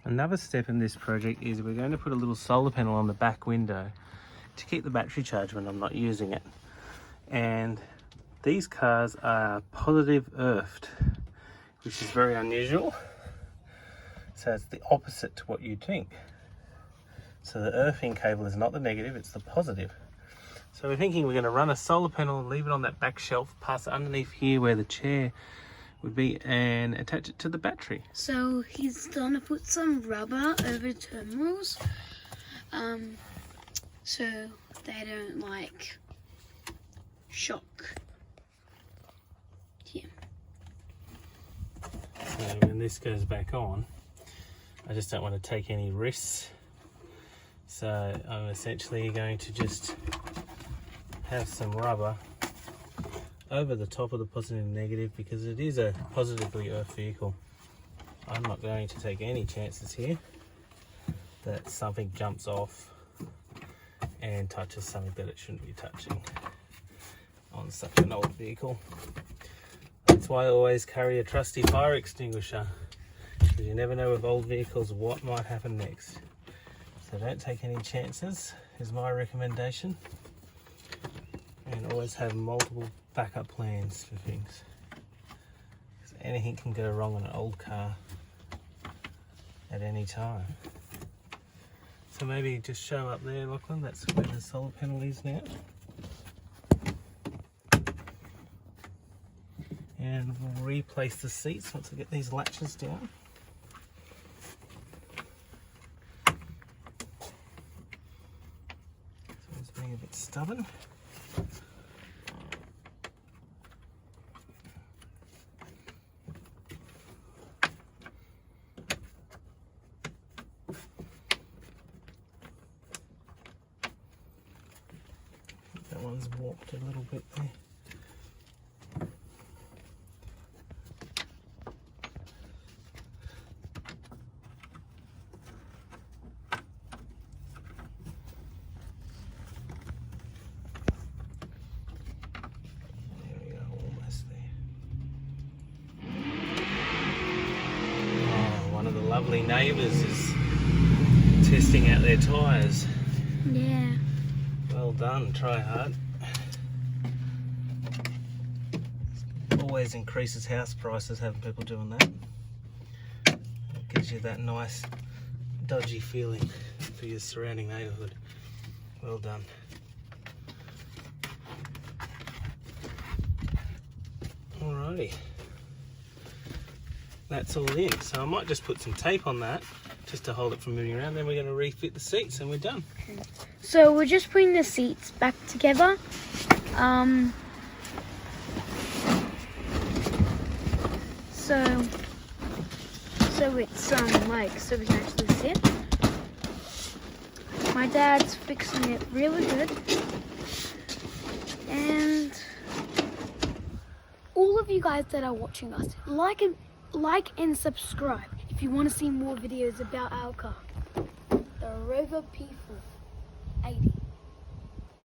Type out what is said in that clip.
Another step in this project is we're going to put a little solar panel on the back window to keep the battery charged when I'm not using it. And these cars are positive earthed, which is very unusual. So it's the opposite to what you'd think. So the earthing cable is not the negative, it's the positive. So we're thinking we're going to run a solar panel and leave it on that back shelf, pass it underneath here where the chair would be, and attach it to the battery. So he's gonna put some rubber over the terminals, so they don't like shock. Yeah. So when this goes back on, I just don't want to take any risks. So I'm essentially going to just have some rubber over the top of the positive and negative, because it is a positively earthed vehicle. I'm not going to take any chances here that something jumps off and touches something that it shouldn't be touching on such an old vehicle. That's why I always carry a trusty fire extinguisher, because you never know with old vehicles what might happen next. So don't take any chances is my recommendation, and always have multiple backup plans for things, because anything can go wrong on an old car at any time. So maybe just show up there, Lachlan, that's where the solar panel is now. And we'll replace the seats once we get these latches down. So it's being a bit stubborn. That one's warped a little bit there. There we go, almost there. Oh, one of the lovely neighbours is testing out their tyres. Yeah. Well done, try hard. Always increases house prices having people doing that. It gives you that nice dodgy feeling for your surrounding neighbourhood. Well done. Alrighty. That's all in. So I might just put some tape on that just to hold it from moving around. Then we're going to refit the seats and we're done. So we're just putting the seats back together. So it's like so we can actually sit. My dad's fixing it really good, and all of you guys that are watching us, like and subscribe if you want to see more videos about our car, the Rover P4 80.